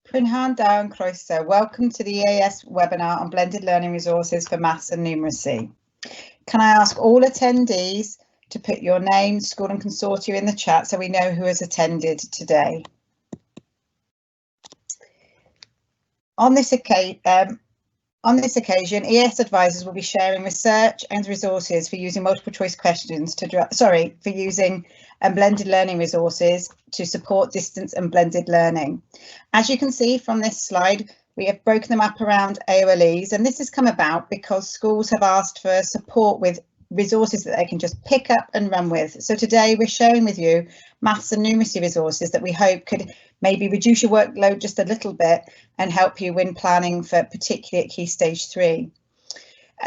Prynhawn da and croeso. Welcome to the EAS webinar on blended learning resources for maths and numeracy. Can I ask all attendees to put your name, school and consortium in the chat so we know who has attended today? On this occasion, EAS advisors will be sharing research and resources for using multiple choice questions blended learning resources to support distance and blended learning. As you can see from this slide, we have broken them up around AOLEs, and this has come about because schools have asked for support with resources that they can just pick up and run with. So today we're sharing with you maths and numeracy resources that we hope could maybe reduce your workload just a little bit and help you when planning for particularly at Key Stage 3.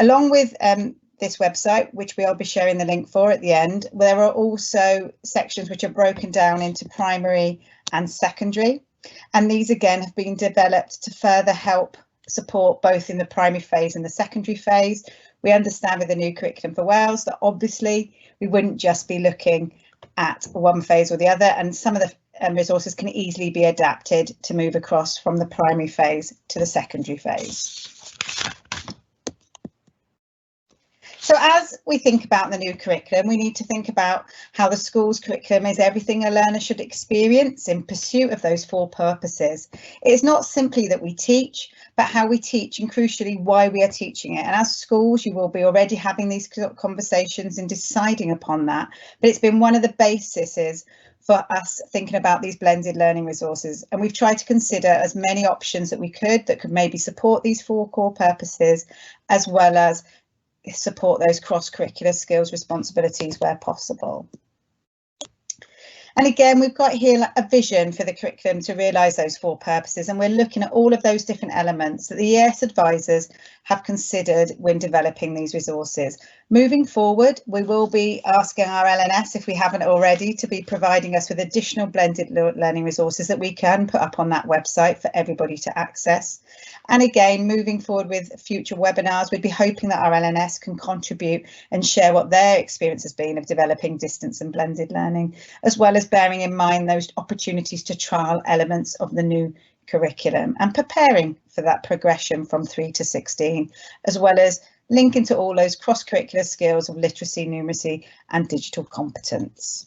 Along with this website, which we'll be sharing the link for at the end, there are also sections which are broken down into primary and secondary. And these again have been developed to further help support both in the primary phase and the secondary phase. We understand with the new curriculum for Wales that obviously we wouldn't just be looking at one phase or the other, and some of the resources can easily be adapted to move across from the primary phase to the secondary phase. So as we think about the new curriculum, we need to think about how the school's curriculum is everything a learner should experience in pursuit of those 4 purposes. It's not simply that we teach, but how we teach and crucially why we are teaching it. And as schools, you will be already having these conversations and deciding upon that. But it's been one of the bases for us thinking about these blended learning resources. And we've tried to consider as many options that we could that could maybe support these 4 core purposes, as well as support those cross-curricular skills responsibilities where possible. And again, we've got here a vision for the curriculum to realise those 4 purposes, and we're looking at all of those different elements that the EAS advisors have considered when developing these resources. Moving forward, we will be asking our LNS, if we haven't already, to be providing us with additional blended learning resources that we can put up on that website for everybody to access. And again, moving forward with future webinars, we'd be hoping that our LNS can contribute and share what their experience has been of developing distance and blended learning, as well as bearing in mind those opportunities to trial elements of the new curriculum and preparing for that progression from 3 to 16, as well as linking to all those cross-curricular skills of literacy, numeracy and digital competence.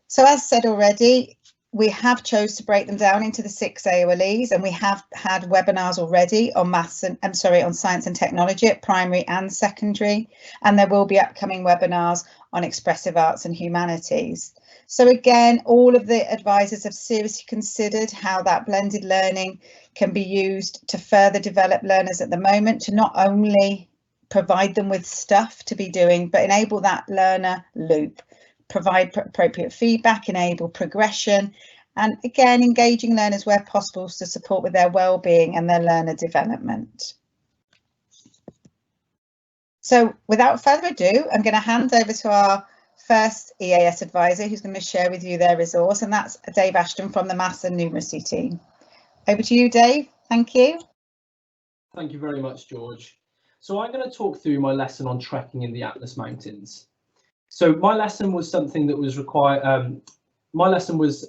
So as said already, we have chose to break them down into the 6 AOLEs, and we have had webinars already on on science and technology at primary and secondary, and there will be upcoming webinars on expressive arts and humanities. So again, all of the advisors have seriously considered how that blended learning can be used to further develop learners at the moment, to not only provide them with stuff to be doing, but enable that learner loop, provide appropriate feedback, enable progression, and again, engaging learners where possible to support with their well-being and their learner development. So without further ado, I'm going to hand over to our first EAS advisor who's going to share with you their resource, and that's Dave Ashton from the Maths and Numeracy team. Over to you, Dave. Thank you. Thank you very much, George. So I'm going to talk through my lesson on trekking in the Atlas Mountains. So my lesson was something that was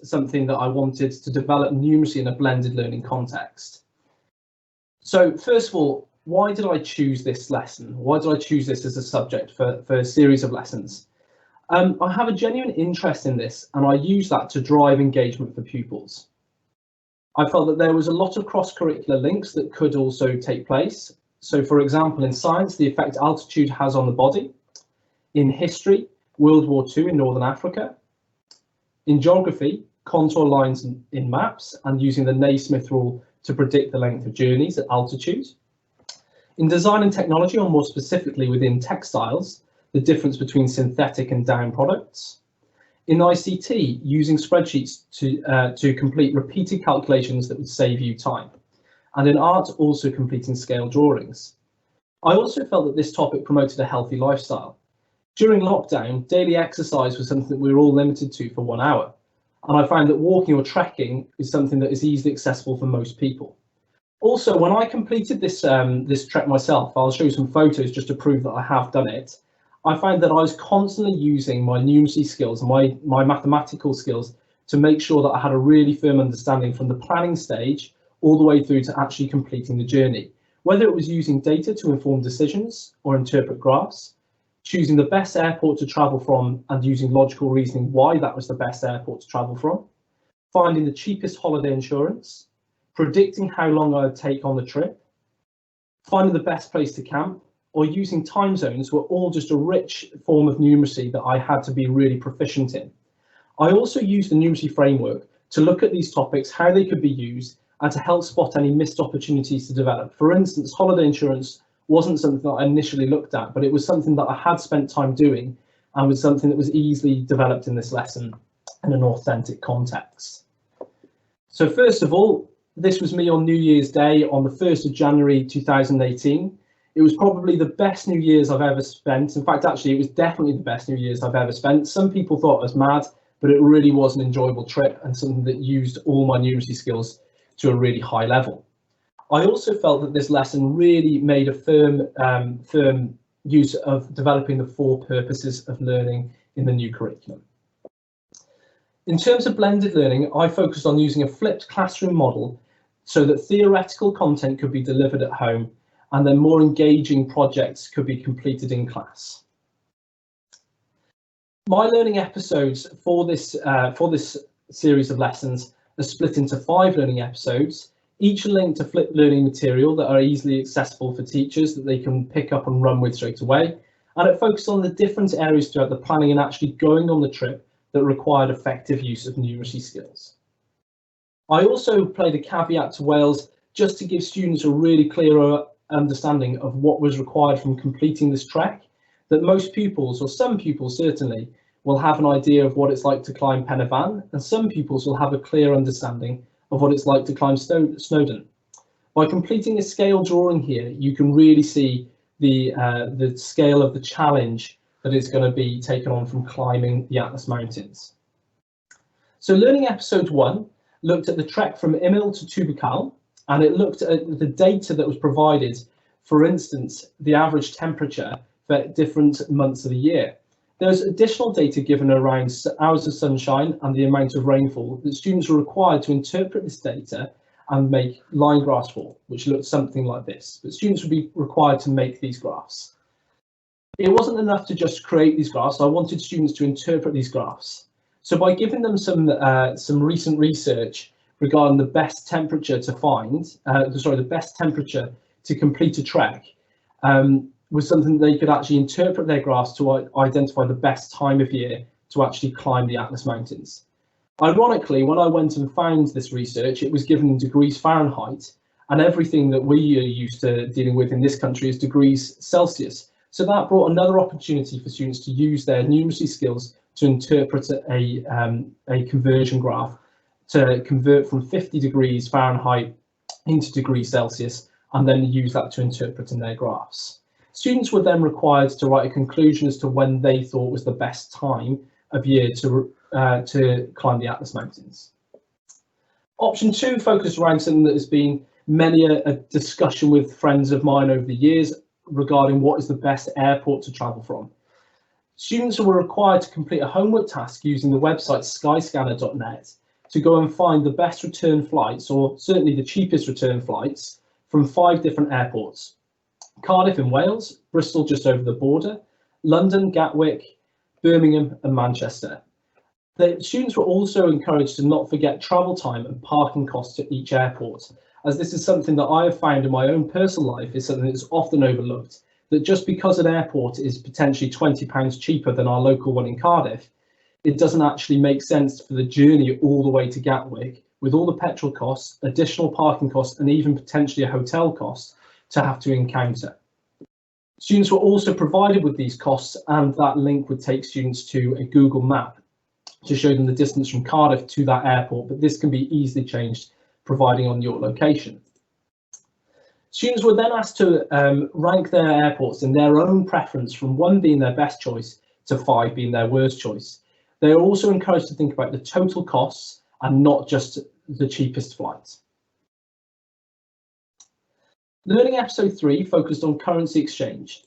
something that I wanted to develop numeracy in a blended learning context. So first of all, why did I choose this lesson? Why did I choose this as a subject for a series of lessons? I have a genuine interest in this, and I use that to drive engagement for pupils. I felt that there was a lot of cross-curricular links that could also take place. So for example, in science, the effect altitude has on the body. In history, World War II in Northern Africa. In geography, contour lines in maps and using the Naismith rule to predict the length of journeys at altitude. In design and technology, or more specifically within textiles, the difference between synthetic and down products. In ICT, using spreadsheets to complete repeated calculations that would save you time. And in art, also completing scale drawings. I also felt that this topic promoted a healthy lifestyle. During lockdown, daily exercise was something that we were all limited to for 1 hour. And I found that walking or trekking is something that is easily accessible for most people. Also, when I completed this trek myself, I'll show you some photos just to prove that I have done it. I found that I was constantly using my numeracy skills and my mathematical skills to make sure that I had a really firm understanding from the planning stage all the way through to actually completing the journey, whether it was using data to inform decisions or interpret graphs, choosing the best airport to travel from and using logical reasoning why that was the best airport to travel from, finding the cheapest holiday insurance, predicting how long I'd take on the trip, finding the best place to camp, or using time zones were all just a rich form of numeracy that I had to be really proficient in. I also used the numeracy framework to look at these topics, how they could be used, and to help spot any missed opportunities to develop. For instance, holiday insurance wasn't something that I initially looked at, but it was something that I had spent time doing and was something that was easily developed in this lesson in an authentic context. So first of all, this was me on New Year's Day on the 1st of January 2018. It was probably the best New Year's I've ever spent. In fact, actually, it was definitely the best New Year's I've ever spent. Some people thought I was mad, but it really was an enjoyable trip and something that used all my numeracy skills to a really high level. I also felt that this lesson really made a firm use of developing the 4 purposes of learning in the new curriculum. In terms of blended learning, I focused on using a flipped classroom model so that theoretical content could be delivered at home and then more engaging projects could be completed in class. My learning episodes for this series of lessons are split into 5 learning episodes, each linked to flipped learning material that are easily accessible for teachers that they can pick up and run with straight away. And it focused on the different areas throughout the planning and actually going on the trip that required effective use of numeracy skills. I also played a caveat to Wales just to give students a really clearer understanding of what was required from completing this trek, that most pupils, or some pupils certainly, will have an idea of what it's like to climb Pen y Fan, and some pupils will have a clear understanding of what it's like to climb Snowdon. By completing a scale drawing here, you can really see the scale of the challenge that is going to be taken on from climbing the Atlas Mountains. So learning episode 1 looked at the trek from Ymyl to Tubakal, and it looked at the data that was provided, for instance, the average temperature for different months of the year. There's additional data given around hours of sunshine and the amount of rainfall that students were required to interpret this data and make line graphs for, which looked something like this. But students would be required to make these graphs. It wasn't enough to just create these graphs. I wanted students to interpret these graphs. So by giving them some recent research regarding the best temperature to find, the best temperature to complete a trek, was something they could actually interpret their graphs to identify the best time of year to actually climb the Atlas Mountains. Ironically, when I went and found this research, it was given in degrees Fahrenheit, and everything that we are used to dealing with in this country is degrees Celsius. So that brought another opportunity for students to use their numeracy skills to interpret a conversion graph, to convert from 50 degrees Fahrenheit into degrees Celsius, and then use that to interpret in their graphs. Students were then required to write a conclusion as to when they thought was the best time of year to climb the Atlas Mountains. Option 2 focused around something that has been many a discussion with friends of mine over the years regarding what is the best airport to travel from. Students were required to complete a homework task using the website skyscanner.net to go and find the best return flights, or certainly the cheapest return flights, from 5 different airports. Cardiff in Wales, Bristol just over the border, London, Gatwick, Birmingham and Manchester. The students were also encouraged to not forget travel time and parking costs at each airport, as this is something that I have found in my own personal life is something that's often overlooked, that just because an airport is potentially £20 cheaper than our local one in Cardiff, it doesn't actually make sense for the journey all the way to Gatwick, with all the petrol costs, additional parking costs and even potentially a hotel cost to have to encounter. Students were also provided with these costs, and that link would take students to a Google map to show them the distance from Cardiff to that airport, but this can be easily changed providing on your location. Students were then asked to rank their airports in their own preference, from 1 being their best choice to 5 being their worst choice. They are also encouraged to think about the total costs and not just the cheapest flight. Learning episode 3 focused on currency exchange.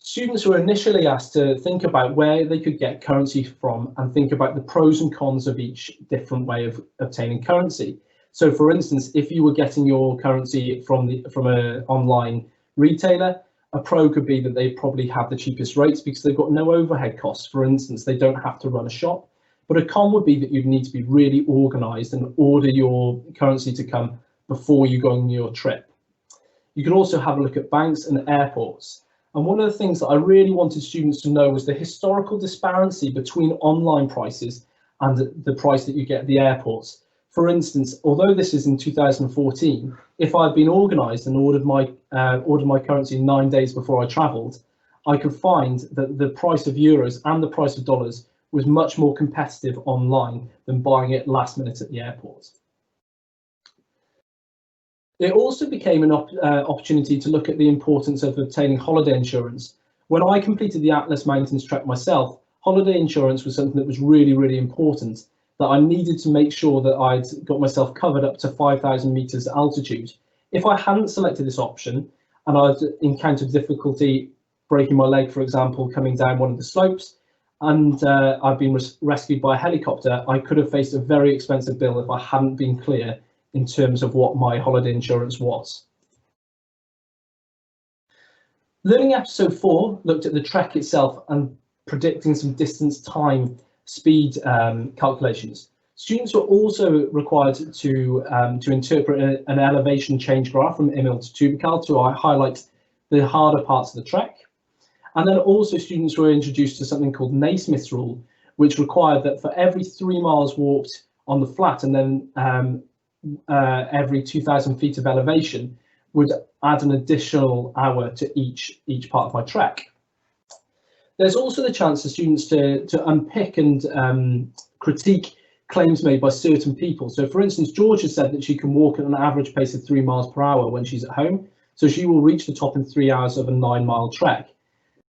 Students were initially asked to think about where they could get currency from and think about the pros and cons of each different way of obtaining currency. So for instance, if you were getting your currency from an online retailer, a pro could be that they probably have the cheapest rates because they've got no overhead costs. For instance, they don't have to run a shop. But a con would be that you'd need to be really organised and order your currency to come before you go on your trip. You can also have a look at banks and airports. And one of the things that I really wanted students to know was the historical disparity between online prices and the price that you get at the airports. For instance, although this is in 2014, if I'd been organised and ordered my currency 9 days before I travelled, I could find that the price of euros and the price of dollars was much more competitive online than buying it last minute at the airport. It also became an opportunity to look at the importance of obtaining holiday insurance. When I completed the Atlas Mountains trek myself, holiday insurance was something that was really, really important, that I needed to make sure that I'd got myself covered up to 5,000 meters altitude. If I hadn't selected this option and I'd encountered difficulty breaking my leg, for example, coming down one of the slopes, and I've been rescued by a helicopter, I could have faced a very expensive bill if I hadn't been clear in terms of what my holiday insurance was. Learning episode 4 looked at the trek itself and predicting some distance, time, speed calculations. Students were also required to interpret an elevation change graph from Imil to Tubacal to highlight the harder parts of the trek. And then also students were introduced to something called Naismith's rule, which required that for every 3 miles walked on the flat and then every 2,000 feet of elevation would add an additional hour to each part of my trek. There's also the chance for students to unpick and critique claims made by certain people. So for instance, George has said that she can walk at an average pace of 3 miles per hour when she's at home. So she will reach the top in 3 hours of a 9-mile trek.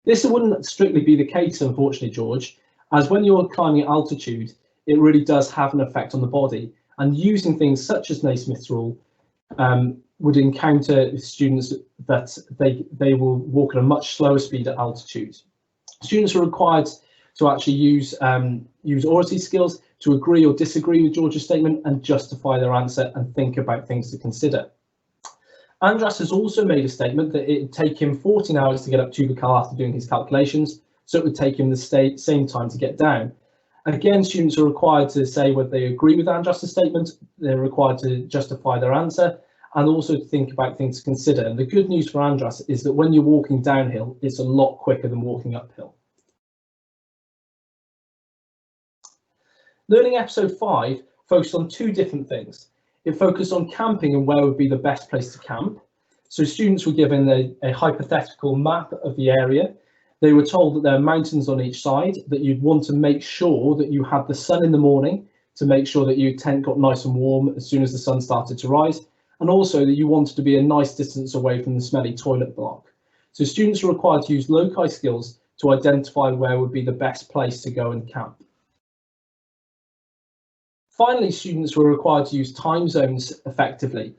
This wouldn't strictly be the case, unfortunately, George, as when you're climbing at altitude, it really does have an effect on the body. And using things such as Naismith's rule would encounter students that they will walk at a much slower speed at altitude. Students are required to actually use oracy skills to agree or disagree with George's statement and justify their answer and think about things to consider. Andras has also made a statement that it would take him 14 hours to get up Tubacal after doing his calculations, so it would take him the same time to get down. Again, students are required to say whether they agree with Andras' statement, they're required to justify their answer, and also to think about things to consider. And the good news for Andras is that when you're walking downhill, it's a lot quicker than walking uphill. Learning episode 5 focused on 2 different things. It focused on camping and where would be the best place to camp. So students were given a hypothetical map of the area. They were told that there are mountains on each side, that you'd want to make sure that you had the sun in the morning to make sure that your tent got nice and warm as soon as the sun started to rise, and also that you wanted to be a nice distance away from the smelly toilet block. So students are required to use loci skills to identify where would be the best place to go and camp. Finally, students were required to use time zones effectively.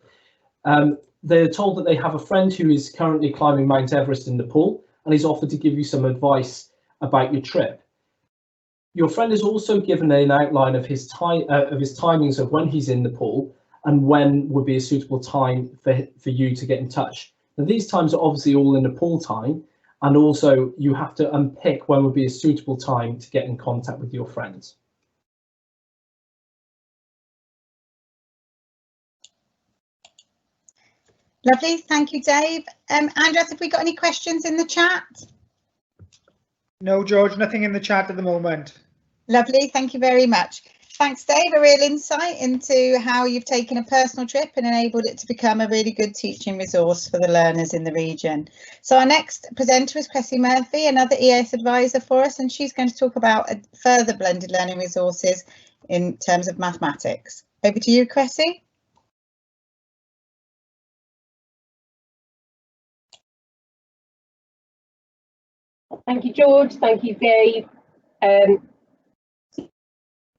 They're told that they have a friend who is currently climbing Mount Everest in Nepal, and he's offered to give you some advice about your trip. Your friend is also given an outline of his timings of when he's in Nepal and when would be a suitable time for you to get in touch. Now, these times are obviously all in Nepal time, and also you have to unpick when would be a suitable time to get in contact with your friends. Lovely, thank you, Dave. Andras, have we got any questions in the chat? No, George, nothing in the chat at the moment. Lovely, thank you very much. Thanks, Dave. A real insight into how you've taken a personal trip and enabled it to become a really good teaching resource for the learners in the region. So our next presenter is Cressy Murphy, another EAS advisor for us, and she's going to talk about further blended learning resources in terms of mathematics. Over to you, Cressy. Thank you, George. Thank you, Dave.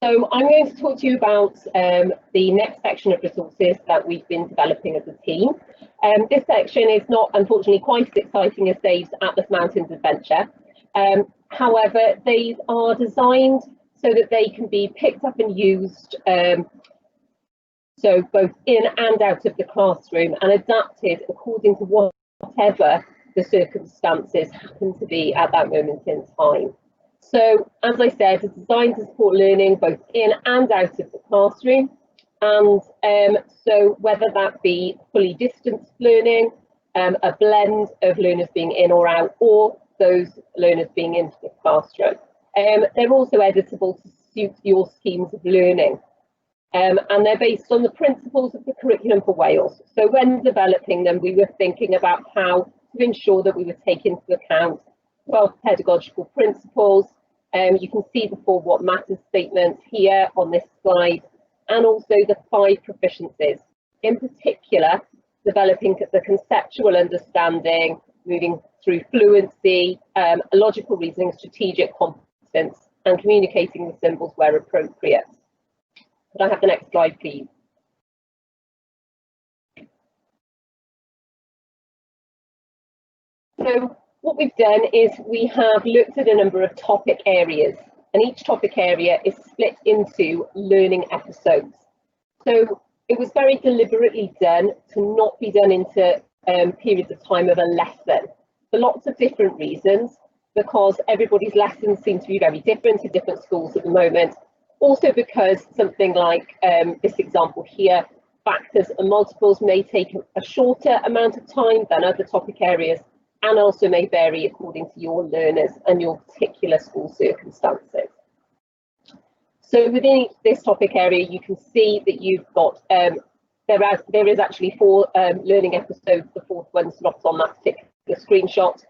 So I'm going to talk to you about the next section of resources that we've been developing as a team. This section is not, unfortunately, quite as exciting as Dave's Atlas Mountains adventure. However, they are designed so that they can be picked up and used, so both in and out of the classroom, and adapted according to whatever the circumstances happen to be at that moment in time. So, as I said, it's designed to support learning both in and out of the classroom. And so whether that be fully distanced learning, a blend of learners being in or out, or those learners being into the classroom. They're also editable to suit your schemes of learning. And they're based on the principles of the curriculum for Wales. So when developing them, we were thinking about how to ensure that we would take into account 12 pedagogical principles. You can see the 4 what matters statements here on this slide, and also the 5 proficiencies. In particular, developing the conceptual understanding, moving through fluency, logical reasoning, strategic competence, and communicating with symbols where appropriate. Could I have the next slide, please? So what we've done is we have looked at a number of topic areas, and each topic area is split into learning episodes. So it was very deliberately done to not be done into periods of time of a lesson for lots of different reasons, because everybody's lessons seem to be very different in different schools at the moment. Also because something like this example here, factors and multiples may take a shorter amount of time than other topic areas, and also may vary according to your learners and your particular school circumstances. So within this topic area, you can see that you've got, there is actually 4 learning episodes, the 4th one's not on that particular screenshot.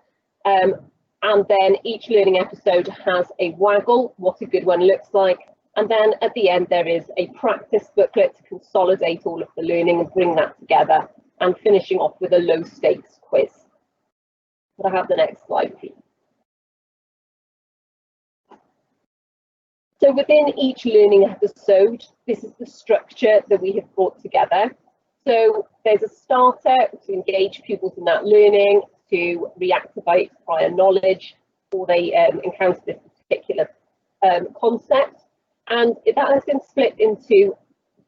And then each learning episode has a waggle, what a good one looks like. And then at the end, there is a practice booklet to consolidate all of the learning and bring that together, and finishing off with a low stakes quiz. Could I have the next slide, please? So within each learning episode, this is the structure that we have brought together. So there's a starter to engage pupils in that learning, to reactivate prior knowledge, or they encounter this particular concept. And that has been split into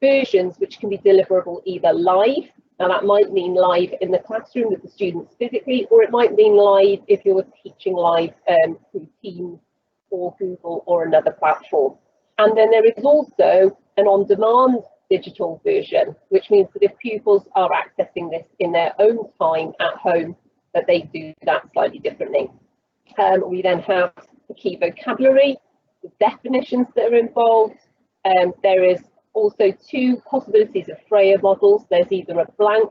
versions which can be deliverable either live, now that might mean live in the classroom with the students physically, or it might mean live if you're teaching live through Teams or Google or another platform. And then there is also an on-demand digital version, which means that if pupils are accessing this in their own time at home, that they do that slightly differently. We then have the key vocabulary, the definitions that are involved. There is also 2 possibilities of Freya models. There's either a blank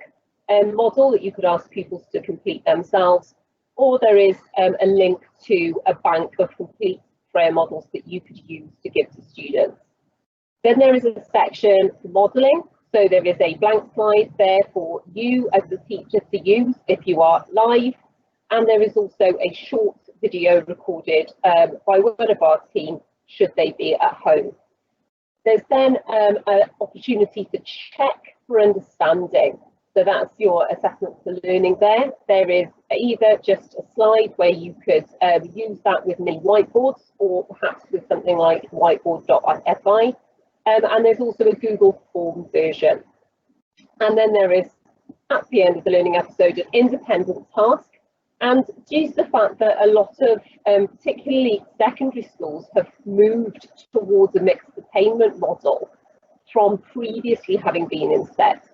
model that you could ask pupils to complete themselves, or there is a link to a bank of complete Freya models that you could use to give to students. Then there is a section for modelling. So there is a blank slide there for you as the teacher to use if you are live. And there is also a short video recorded by one of our team should they be at home. There's then an opportunity to check for understanding. So that's your assessment for learning there. There is either just a slide where you could use that with mini whiteboards, or perhaps with something like whiteboard.fi. And there's also a Google form version. And then there is, at the end of the learning episode, an independent task. And due to the fact that a lot of, particularly secondary schools, have moved towards a mixed attainment model from previously having been in SET,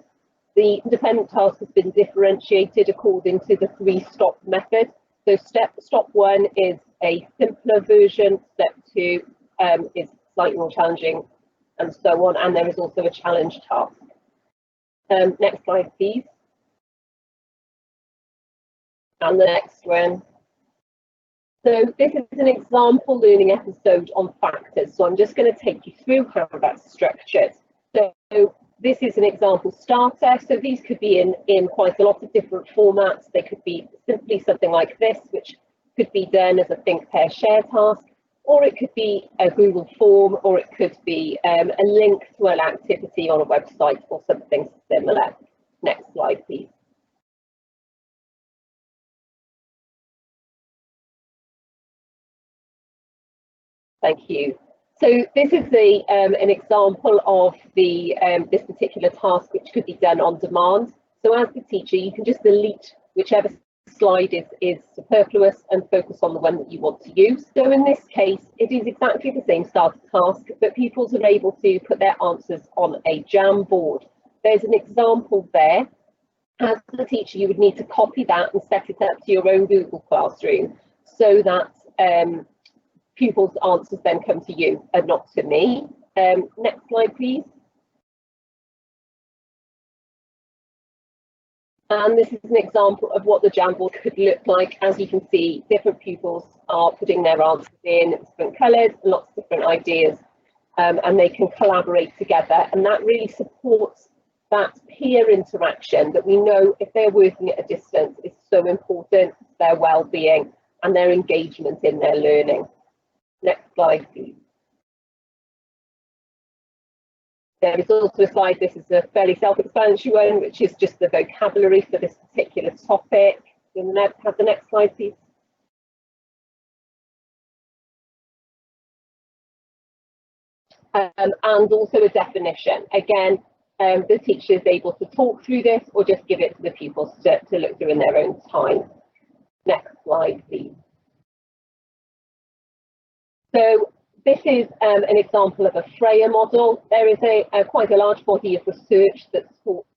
the independent task has been differentiated according to the 3-stop method. So stop 1 is a simpler version, step 2 is slightly more challenging, and so on. And there is also a challenge task. Next slide, please. And the next one. So this is an example learning episode on factors. So I'm just going to take you through how that's structured. So this is an example starter. So these could be in quite a lot of different formats. They could be simply something like this, which could be done as a think, pair, share task. or it could be a Google form, or it could be a link to an activity on a website or something similar. Next slide, please. Thank you. So this is an example of this particular task, which could be done on demand. So as the teacher, you can just delete whichever slide is superfluous and focus on the one that you want to use. So in this case, it is exactly the same starter task, but pupils are able to put their answers on a Jamboard. There's an example there. As the teacher, you would need to copy that and set it up to your own Google Classroom so that pupils' answers then come to you and not to me. Next slide, please. And this is an example of what the Jamboard could look like. As you can see, different pupils are putting their answers in different colours, lots of different ideas, and they can collaborate together. And that really supports that peer interaction that we know, if they're working at a distance, is so important to their well-being and their engagement in their learning. Next slide, please. There is also a slide, this is a fairly self-explanatory one, which is just the vocabulary for this particular topic. Have the next slide, please. And also a definition. Again, the teacher is able to talk through this or just give it to the pupils to look through in their own time. Next slide, please. So this is an example of a Freya model. There is quite a large body of research that supports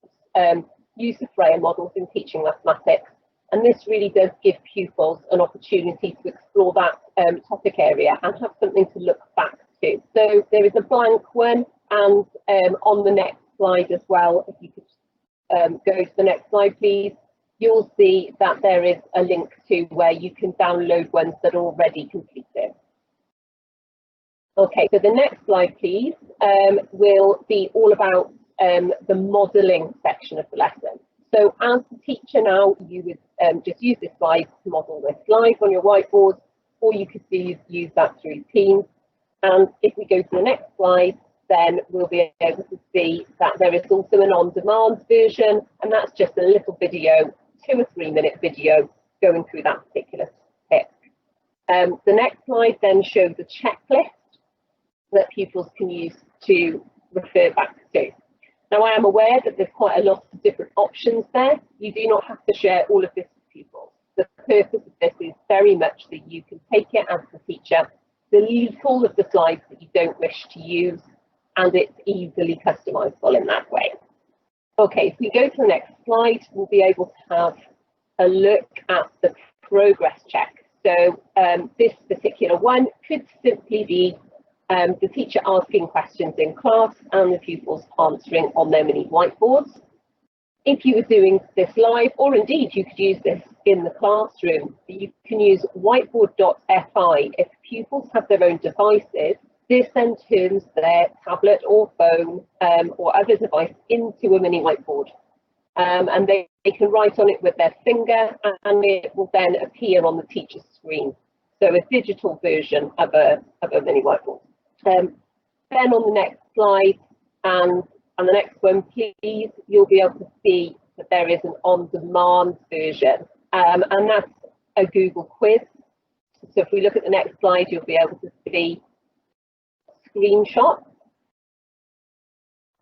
use of Freya models in teaching mathematics, and this really does give pupils an opportunity to explore that topic area and have something to look back to. So there is a blank one, and on the next slide as well, if you could go to the next slide, please, you'll see that there is a link to where you can download ones that are already completed. Okay, so the next slide, please, will be all about the modelling section of the lesson. So as the teacher now, you would just use this slide to model this live on your whiteboard, or you could use that through Teams. And if we go to the next slide, then we'll be able to see that there is also an on-demand version, and that's just a little video, 2 or 3 minute video going through that particular tip. The next slide then shows a checklist that pupils can use to refer back to. Now, I am aware that there's quite a lot of different options there. You do not have to share all of this with pupils. The purpose of this is very much that you can take it as the teacher, delete all of the slides that you don't wish to use, and it's easily customizable in that way. Okay, if we go to the next slide, we'll be able to have a look at the progress check. So this particular one could simply be the teacher asking questions in class and the pupils answering on their mini whiteboards. If you were doing this live, or indeed you could use this in the classroom, you can use whiteboard.fi. If pupils have their own devices, this then turns their tablet or phone or other device into a mini whiteboard. And they can write on it with their finger, and it will then appear on the teacher's screen. So a digital version of a mini whiteboard. Then on the next slide and the next one, please, you'll be able to see that there is an on-demand version, and that's a Google quiz. So if we look at the next slide, you'll be able to see screenshots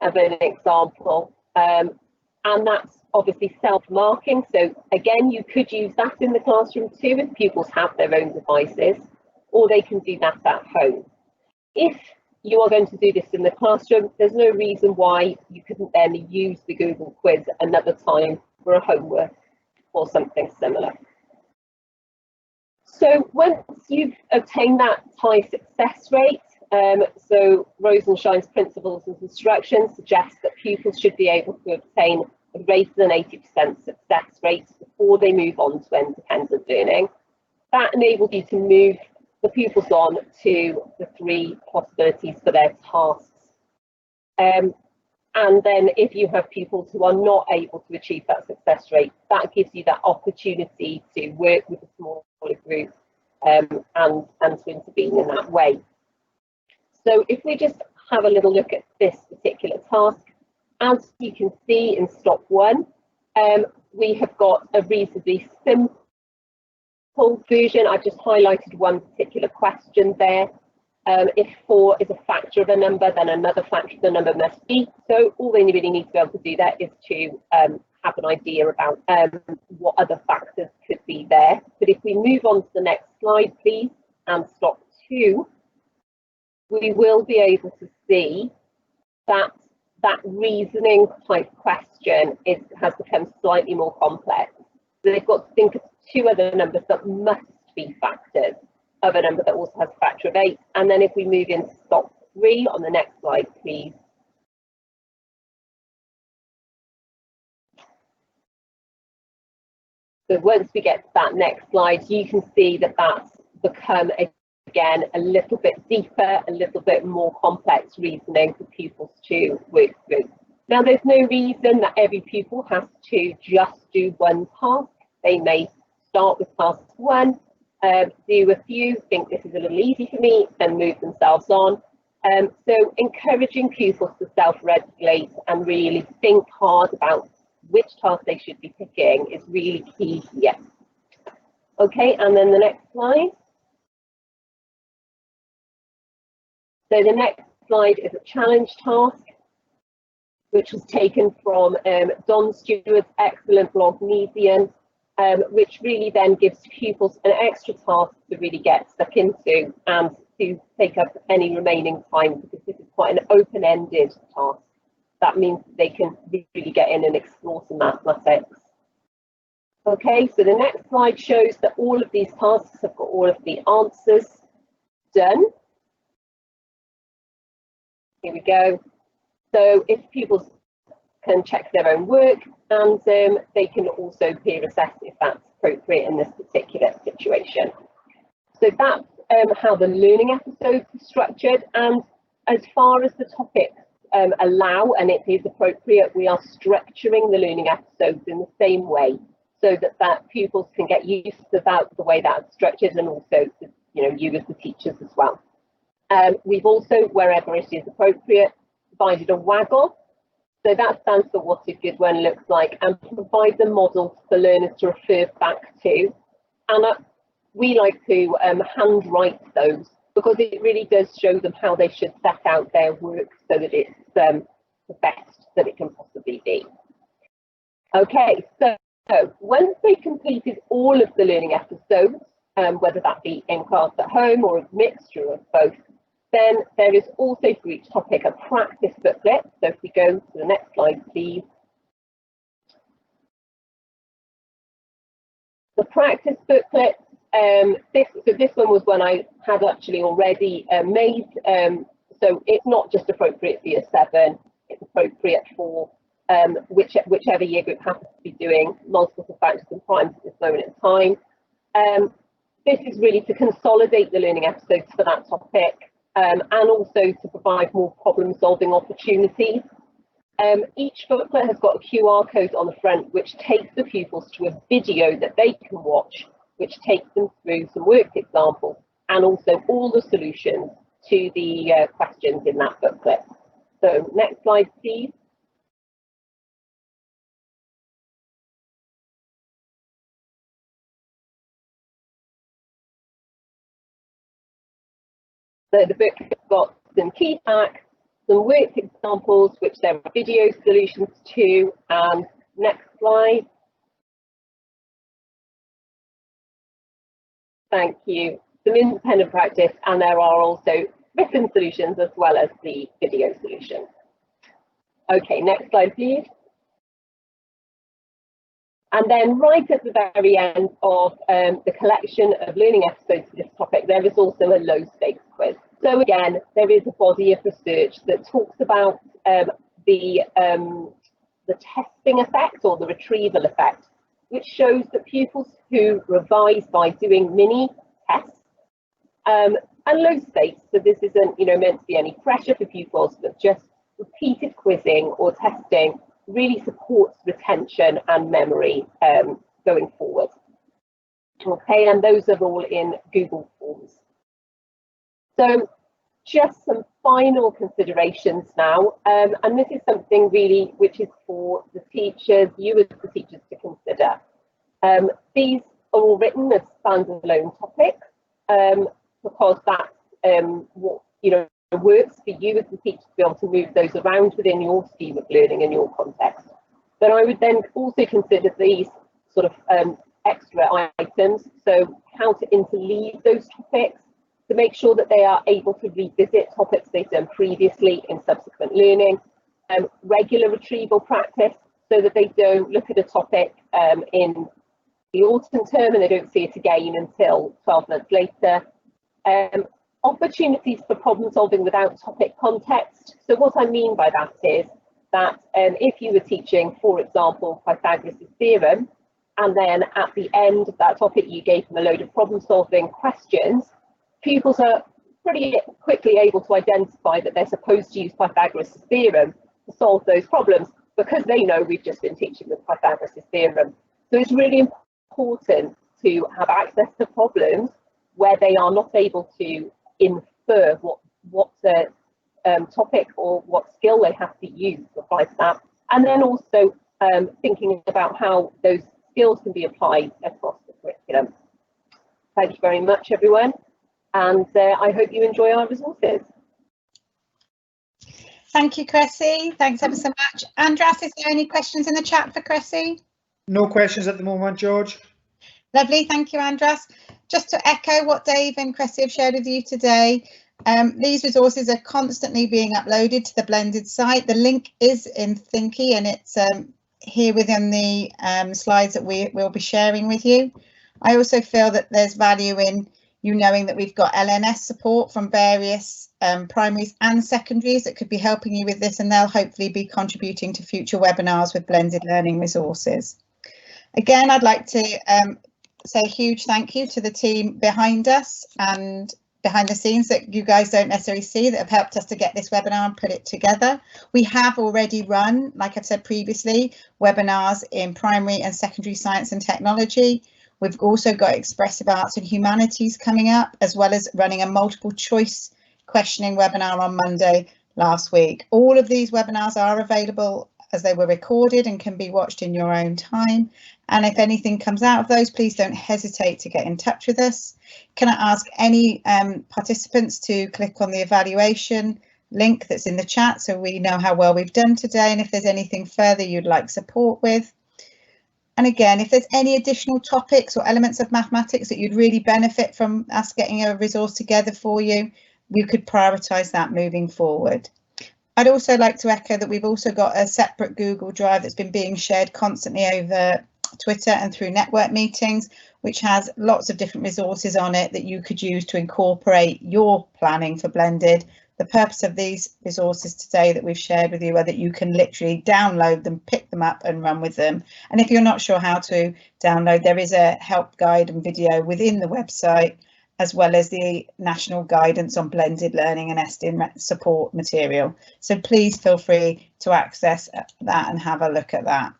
of an example, and that's obviously self-marking. So again, you could use that in the classroom too if pupils have their own devices, or they can do that at home. If you are going to do this in the classroom, there's no reason why you couldn't then use the Google quiz another time for a homework or something similar. So once you've obtained that high success rate, so Rosenshine's principles and instructions suggest that pupils should be able to obtain a greater than 80% success rate before they move on to independent learning. That enables you to move the pupils on to the 3 possibilities for their tasks. And then if you have pupils who are not able to achieve that success rate, that gives you that opportunity to work with a smaller group and to intervene in that way. So if we just have a little look at this particular task, as you can see in stop 1, we have got a reasonably simple version. I've just highlighted one particular question there. If 4 is a factor of a number, then another factor of the number must be. So all they really need to be able to do there is to have an idea about what other factors could be there. But if we move on to the next slide, please, and stop 2, we will be able to see that that reasoning type question has become slightly more complex. So they've got to think of 2 other numbers that must be factors of a number that also has a factor of 8. And then if we move into stop 3 on the next slide, please. So once we get to that next slide, you can see that that's become, again, a little bit deeper, a little bit more complex reasoning for pupils to work through. Now, there's no reason that every pupil has to just do one task. They may start with task 1, do a few, think this is a little easy for me, and move themselves on. So encouraging pupils to self-regulate and really think hard about which task they should be picking is really key here. Okay, and then the next slide. So the next slide is a challenge task, which was taken from Don Stewart's excellent blog Median, which really then gives pupils an extra task to really get stuck into and to take up any remaining time, because this is quite an open-ended task. That means they can really get in and explore some mathematics. Okay, so the next slide shows that all of these tasks have got all of the answers done. Here we go. So if pupils can check their own work, and they can also peer assess if that's appropriate in this particular situation. So that's how the learning episodes are structured, and as far as the topics allow and it is appropriate, we are structuring the learning episodes in the same way, so that pupils can get used to that, the way that's structured, and also you as the teachers as well. We've also, wherever it is appropriate, provided a waggle. So that stands for what a good one looks like, and provide the models for learners to refer back to. And we like to handwrite those, because it really does show them how they should set out their work so that it's the best that it can possibly be. Okay, so once they've completed all of the learning episodes, whether that be in class at home or a mixture of both, then there is also for each topic a practice booklet. So if we go to the next slide, please. The practice booklet, this one was one I had actually already made. So it's not just appropriate for year 7, it's appropriate for whichever year group happens to be doing multiples of factors and primes at this moment in time. This is really to consolidate the learning episodes for that topic. And also to provide more problem-solving opportunities. Each booklet has got a QR code on the front, which takes the pupils to a video that they can watch, which takes them through some worked examples and also all the solutions to the questions in that booklet. So next slide, please. So the book has got some key facts, some worked examples, which there are video solutions to, and next slide. Thank you. Some independent practice, and there are also written solutions as well as the video solution. Okay, next slide, please. And then right at the very end of the collection of learning episodes for this topic, there is also a low stakes quiz. So again, there is a body of research that talks about the testing effect or the retrieval effect, which shows that pupils who revise by doing mini tests and low stakes, so this isn't meant to be any pressure for pupils, but just repeated quizzing or testing really supports retention and memory going forward. Okay, and those are all in Google Forms. So just some final considerations now, and this is something really which is for the teachers, you as the teachers, to consider. These are all written as standalone topics, because that's what works for you as the teacher to be able to move those around within your scheme of learning and your context. But I would then also consider these sort of extra items, so how to interleave those topics to make sure that they are able to revisit topics they've done previously in subsequent learning, regular retrieval practice so that they don't look at a topic in the autumn term and they don't see it again until 12 months later. Opportunities for problem solving without topic context. So what I mean by that is that if you were teaching, for example, Pythagoras' theorem, and then at the end of that topic you gave them a load of problem solving questions, pupils are pretty quickly able to identify that they're supposed to use Pythagoras' theorem to solve those problems because they know we've just been teaching them Pythagoras' theorem. So it's really important to have access to problems where they are not able to infer what topic or what skill they have to use to apply to that, and then also thinking about how those skills can be applied across the curriculum. Thank you very much, everyone, and I hope you enjoy our resources. Thank you, Cressy. Thanks ever so much. Andras, is there any questions in the chat for Cressy? No questions at the moment, George. Lovely, thank you, Andras. Just to echo what Dave and Cressy have shared with you today, these resources are constantly being uploaded to the Blended site. The link is in Thinky and it's here within the slides that we will be sharing with you. I also feel that there's value in you knowing that we've got LNS support from various primaries and secondaries that could be helping you with this, and they'll hopefully be contributing to future webinars with blended learning resources. Again, I'd like to say a huge thank you to the team behind us and behind the scenes that you guys don't necessarily see that have helped us to get this webinar and put it together. We have already run, like I've said previously, webinars in primary and secondary science and technology. We've also got expressive arts and humanities coming up, as well as running a multiple choice questioning webinar on Monday last week. All of these webinars are available as they were recorded and can be watched in your own time. And if anything comes out of those, please don't hesitate to get in touch with us. Can I ask any participants to click on the evaluation link that's in the chat so we know how well we've done today, and if there's anything further you'd like support with. And again, if there's any additional topics or elements of mathematics that you'd really benefit from us getting a resource together for you, we could prioritise that moving forward. I'd also like to echo that we've also got a separate Google Drive that's been being shared constantly over Twitter and through network meetings, which has lots of different resources on it that you could use to incorporate your planning for blended. The purpose of these resources today that we've shared with you are that you can literally download them, pick them up and run with them. And if you're not sure how to download, there is a help guide and video within the website, as well as the national guidance on blended learning and SDN support material. So please feel free to access that and have a look at that.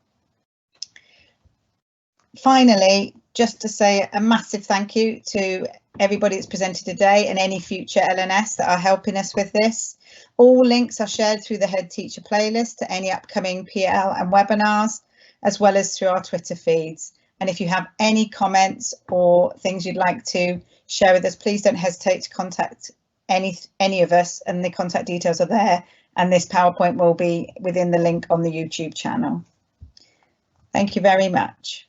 Finally, just to say a massive thank you to everybody that's presented today and any future LNS that are helping us with this. All links are shared through the Head Teacher playlist to any upcoming PL and webinars, as well as through our Twitter feeds. And if you have any comments or things you'd like to share with us, please don't hesitate to contact any of us, and the contact details are there, and this PowerPoint will be within the link on the YouTube channel. Thank you very much.